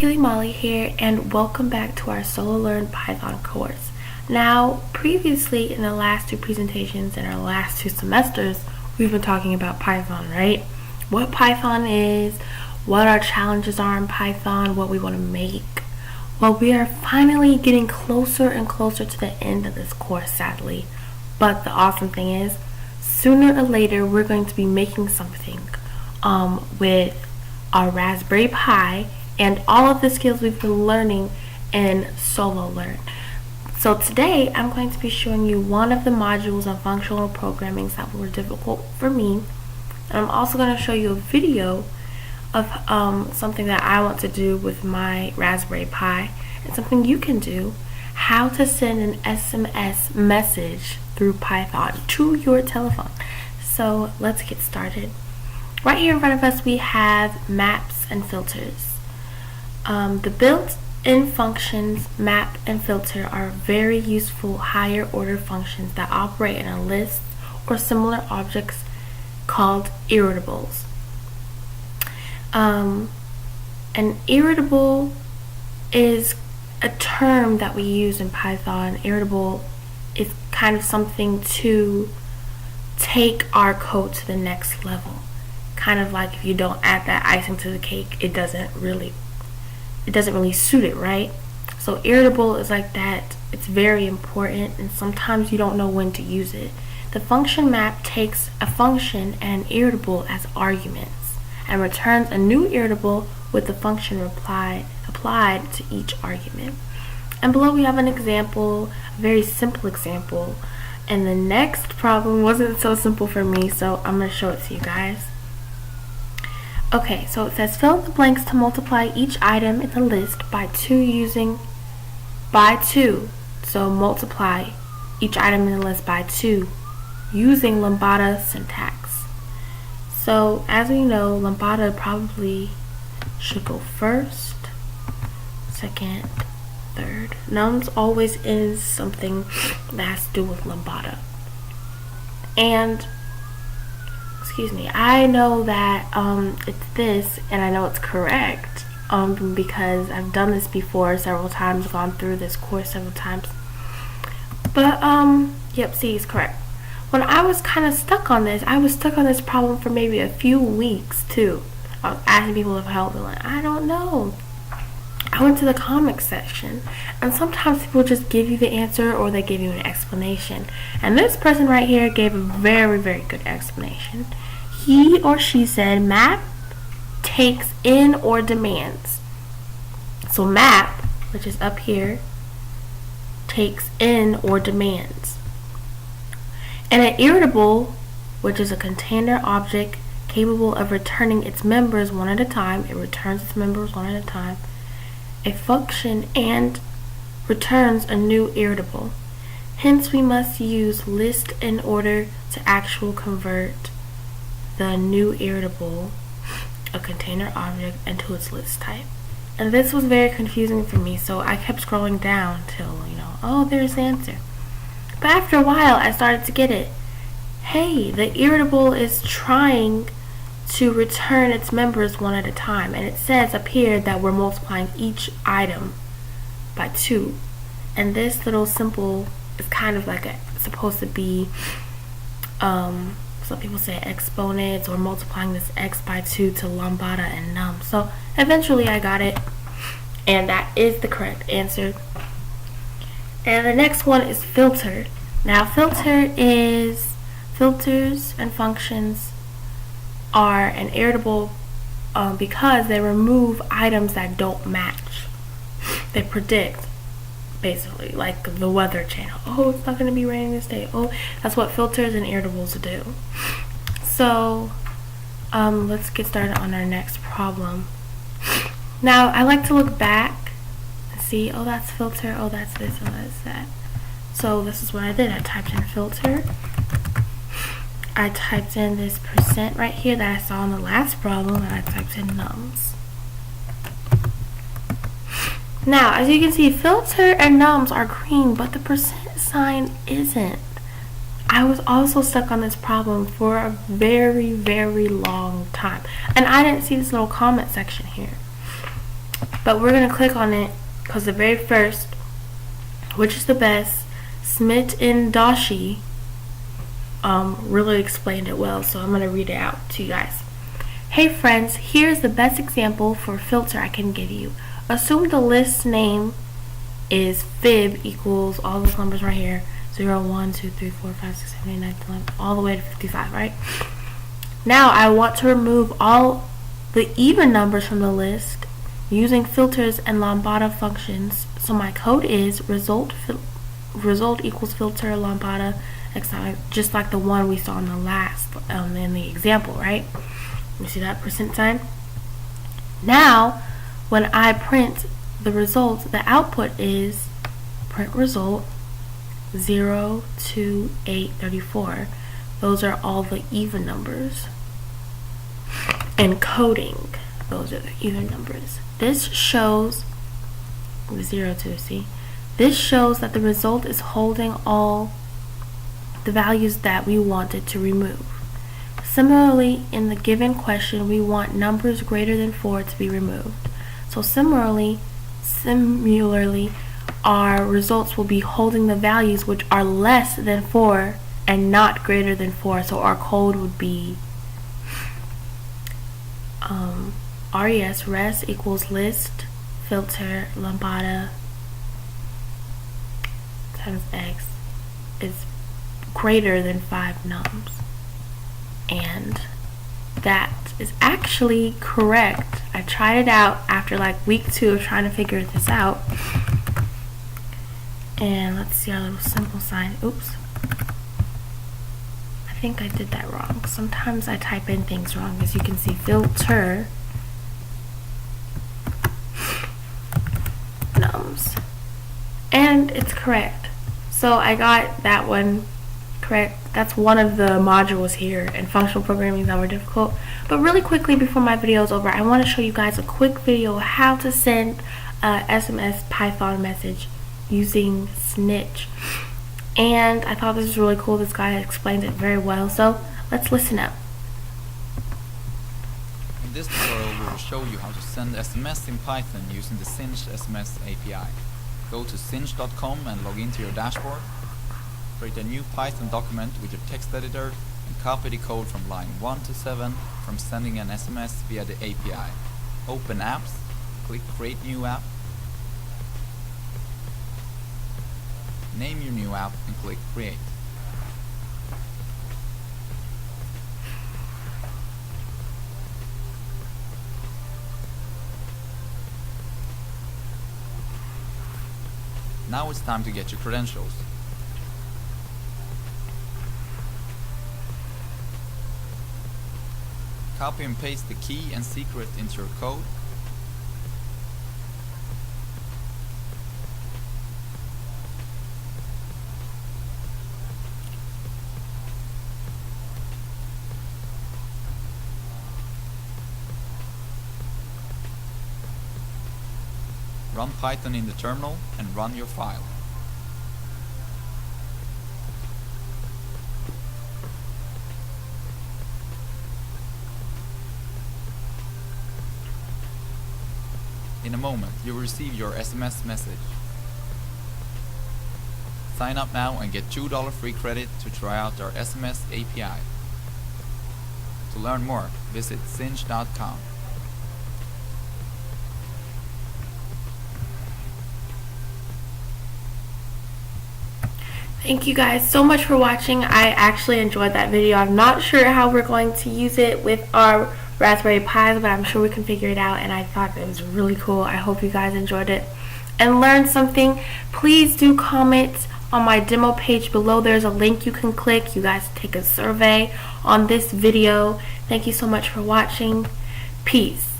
Keely Molly here, and welcome back to our Solo Learn Python course. Now, previously in the last two presentations in our last two semesters, we've been talking about Python, right? What Python is, what our challenges are in Python, what we want to make. Well, we are finally getting closer and closer to the end of this course, sadly. But the awesome thing is, sooner or later, we're going to be making something with our Raspberry Pi and all of the skills we've been learning in Solo Learn. So today I'm going to be showing you one of the modules on functional programming that were difficult for me. And I'm also going to show you a video of something that I want to do with my Raspberry Pi and something you can do, how to send an SMS message through Python to your telephone. So let's get started. Right here in front of us we have maps and filters. The built-in functions map and filter are very useful higher order functions that operate in a list or similar objects called irritables. An irritable is a term that we use in Python. Irritable is kind of something to take our code to the next level. Kind of like if you don't add that icing to the cake, it doesn't really suit it, right? So irritable is like that. It's very important, and sometimes you don't know when to use it. The function map takes a function and an irritable as arguments and returns a new irritable with the function applied to each argument. And below we have an example, a very simple example. And the next problem wasn't so simple for me, so I'm going to show it to you guys. Okay, so it says fill in the blanks to multiply each item in the list by 2 using by 2. So multiply each item in the list by 2 using Lambda syntax. So as we know, Lambda probably should go first, second, third. Nums always is something that has to do with Lambda. And I know that it's this, and I know it's correct because I've done this before several times, gone through this course several times. But yep, C is correct. When I was kind of stuck on this, I was stuck on this problem for maybe a few weeks too. I was asking people for help, and like, I don't know. I went to the comments section, and sometimes people just give you the answer or they give you an explanation. And this person right here gave a very, very good explanation. He or she said map takes in or demands. So map, which is up here, takes in or demands. And an irritable, which is a container object capable of returning its members one at a time, it returns its members one at a time, a function and returns a new irritable. Hence we must use list in order to actually convert the new irritable, a container object, into its list type. And this was very confusing for me, so I kept scrolling down till, oh, there's the answer. But after a while I started to get it. Hey, the irritable is trying to return its members one at a time, and it says up here that we're multiplying each item by 2, and this little symbol is kind of like supposed to be some people say exponents or multiplying this x by 2 to Lambda and num. So eventually I got it, and that is the correct answer. And the next one is filter. Now filters and functions are an irritable because they remove items that don't match. They predict, basically, like the weather channel. Oh, it's not going to be raining this day. Oh, that's what filters and irritables do. So let's get started on our next problem. Now I like to look back and see, oh, that's filter, oh, that's this, oh, that's that. So this is what I did. I typed in filter. I typed in this percent right here that I saw in the last problem, and I typed in nums. Now, as you can see, filter and nums are green, but the percent sign isn't. I was also stuck on this problem for a very, very long time, and I didn't see this little comment section here. But we're going to click on it because the very first, which is the best, Smith and Doshi really explained it well, so I'm going to read it out to you guys. Hey friends, here's the best example for filter I can give you. Assume the list name is fib equals all those numbers right here, 0, 1, 2, 3, 4, 5, 6, 7, 8, 9, 10, 11, all the way to 55, right? Now I want to remove all the even numbers from the list using filters and lambda functions. So my code is result equals filter lambda x, just like the one we saw in the last in the example, right? You see that %? Now when I print the result, the output is print result 0, 2, 8, 34. Those are all the even numbers. Encoding, those are the even numbers. This shows 0, 2, see? This shows that the result is holding all the values that we wanted to remove. Similarly, in the given question, we want numbers greater than 4 to be removed. So similarly, our results will be holding the values which are less than 4 and not greater than 4. So our code would be res equals list filter lambda times x is greater than 5 nums. And that is actually correct. I tried it out after like week 2 of trying to figure this out. And let's see our little symbol sign. Oops. I think I did that wrong. Sometimes I type in things wrong. As you can see, filter nums. And it's correct. So I got that one correct. That's one of the modules here in functional programming that were difficult. But really quickly before my video is over, I want to show you guys a quick video of how to send a SMS Python message using Snitch. And I thought this was really cool. This guy explained it very well. So let's listen up. In this tutorial we will show you how to send SMS in Python using the Sinch SMS API. Go to sinch.com and log into your dashboard. Create a new Python document with your text editor and copy the code from line 1 to 7 from sending an SMS via the API. Open apps, click create new app, name your new app and click create. Now it's time to get your credentials. Copy and paste the key and secret into your code. Run Python in the terminal and run your file. In a moment, you will receive your SMS message. Sign up now and get $2 free credit to try out our SMS API. To learn more, visit sinch.com. Thank you guys so much for watching. I actually enjoyed that video. I'm not sure how we're going to use it with our Raspberry Pis, but I'm sure we can figure it out, and I thought it was really cool. I hope you guys enjoyed it and learned something. Please do comment on my demo page below. There's a link you can click. You guys take a survey on this video. Thank you so much for watching. Peace.